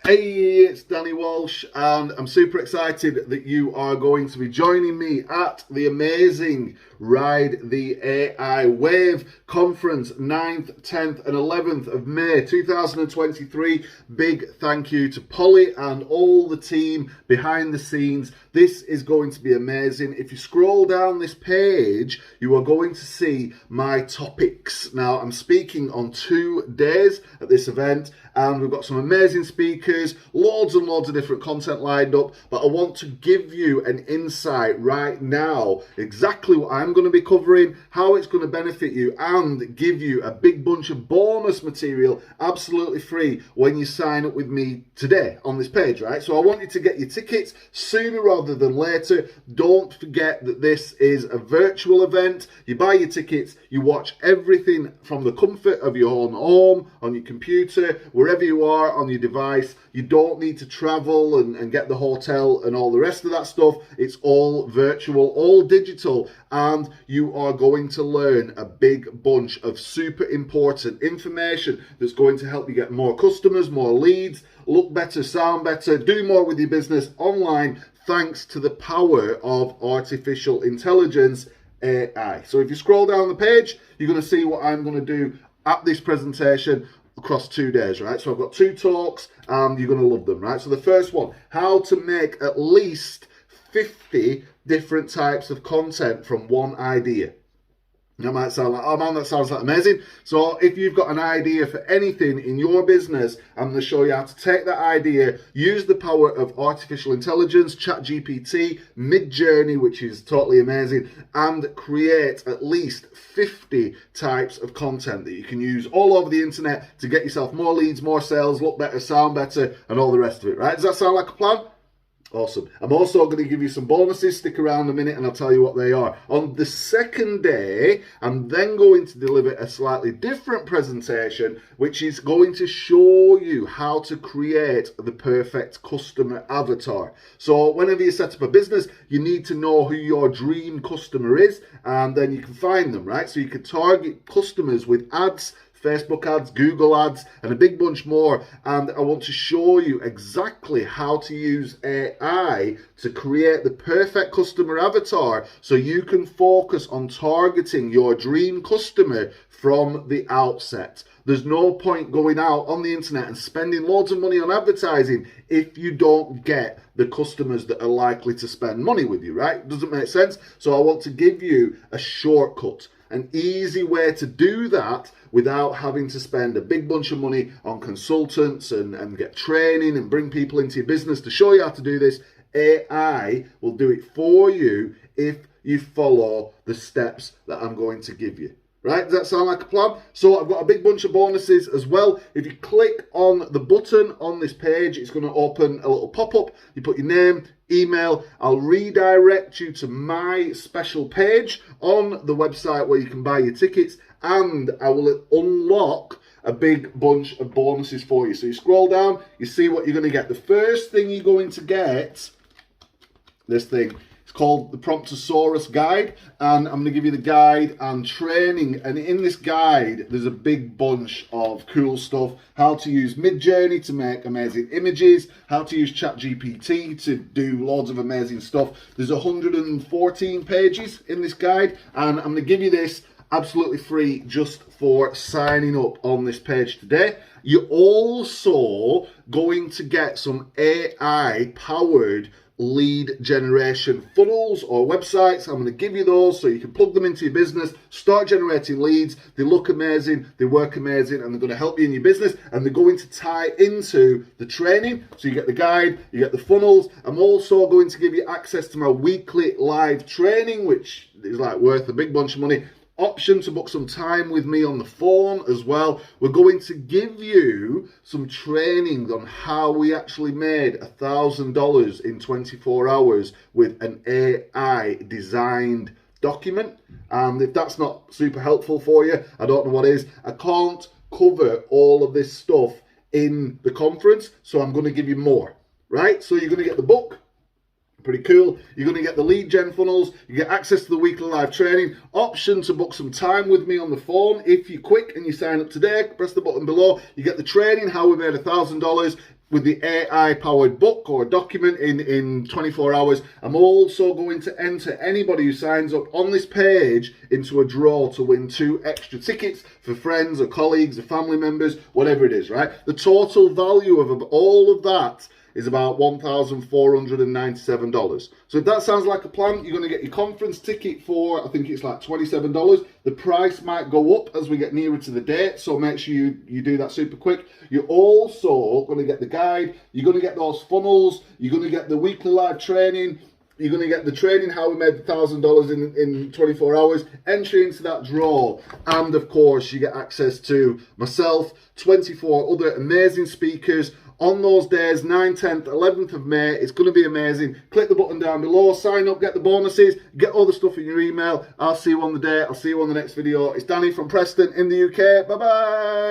Hey, it's Danny Walsh, and I'm super excited that you are going to be joining me at the amazing Ride the AI Wave Conference, 9th, 10th and 11th of May 2023. Big thank you to Polly and all the team behind the scenes. This is going to be amazing. If you scroll down this page, you are going to see my topics. Now, I'm speaking on 2 days at this event, and we've got some amazing speakers, loads and loads of different content lined up, but I want to give you an insight right now, exactly what I'm going to be covering, how it's going to benefit you, and give you a big bunch of bonus material absolutely free when you sign up with me today on this page, right? So I want you to get your tickets sooner rather than later. Don't forget that this is a virtual event. You buy your tickets, you watch everything from the comfort of your own home, on your computer, wherever you are on your device. You don't need to travel and get the hotel and all the rest of that stuff. It's all virtual, all digital, and you are going to learn a big bunch of super important information that's going to help you get more customers, more leads, look better, sound better, do more with your business online, thanks to the power of artificial intelligence, AI. So if you scroll down the page, you're going to see what I'm going to do at this presentation across 2 days, right? So I've got 2 talks and you're going to love them, right? So the first one, how to make at least 50 different types of content from one idea. That might sound like, oh man, that sounds like amazing. So if you've got an idea for anything in your business, I'm going to show you how to take that idea, use the power of artificial intelligence, ChatGPT, Midjourney, which is totally amazing, and create at least 50 types of content that you can use all over the internet to get yourself more leads, more sales, look better, sound better, and all the rest of it, right? Does that sound like a plan? Awesome. I'm also going to give you some bonuses. Stick around a minute and I'll tell you what they are. On the second day, I'm then going to deliver a slightly different presentation, which is going to show you how to create the perfect customer avatar. So whenever you set up a business, you need to know who your dream customer is, and then you can find them, right? So you can target customers with ads, Facebook ads, Google ads, and a big bunch more. And I want to show you exactly how to use AI to create the perfect customer avatar so you can focus on targeting your dream customer from the outset. There's no point going out on the internet and spending loads of money on advertising if you don't get the customers that are likely to spend money with you, right? Doesn't make sense. So I want to give you a shortcut, an easy way to do that without having to spend a big bunch of money on consultants and get training and bring people into your business to show you how to do this. AI will do it for you if you follow the steps that I'm going to give you. Right? Does that sound like a plan? So I've got a big bunch of bonuses as well. If you click on the button on this page, it's going to open a little pop-up. You put your name, email. I'll redirect you to my special page on the website where you can buy your tickets, and I will unlock a big bunch of bonuses for you. So you scroll down, you see what you're going to get. The first thing you're going to get, this thing. It's called the Promptosaurus Guide, and I'm going to give you the guide and training. And in this guide, there's a big bunch of cool stuff. How to use Midjourney to make amazing images, how to use ChatGPT to do loads of amazing stuff. There's 114 pages in this guide, and I'm going to give you this absolutely free just for signing up on this page today. You're also going to get some AI-powered lead generation funnels or websites. I'm going to give you those so you can plug them into your business, start generating leads. They look amazing, they work amazing, and they're going to help you in your business, and they're going to tie into the training. So you get the guide, you get the funnels. I'm also going to give you access to my weekly live training, which is like worth a big bunch of money. Option to book some time with me on the phone as well. We're going to give you some training on how we actually made $1,000 in 24 hours with an AI designed document. And if that's not super helpful for you, I don't know what is. I can't cover all of this stuff in the conference, so I'm going to give you more, right? So you're going to get the book. Pretty cool. You're going to get the lead gen funnels. You get access to the weekly live training. Option to book some time with me on the phone. If you're quick and you sign up today, press the button below. You get the training, how we made $1,000. with the AI powered book or document in 24 hours. I'm also going to enter anybody who signs up on this page into a draw to win 2 extra tickets for friends or colleagues or family members, whatever it is, right? The total value of all of that is about $1,497. So if that sounds like a plan, you're going to get your conference ticket for, I think it's like $27. The price might go up as we get nearer to the date, so make sure you do that super quick. You're also going to get the guide, you're going to get those funnels, you're going to get the weekly live training, you're going to get the training how we made $1,000 in 24 hours, entry into that draw, and of course you get access to myself, 24 other amazing speakers, on those days, 9th, 10th, 11th of May. It's going to be amazing. Click the button down below, sign up, get the bonuses, get all the stuff in your email. I'll see you on the day. I'll see you on the next video. It's Danny from Preston in the UK. Bye-bye.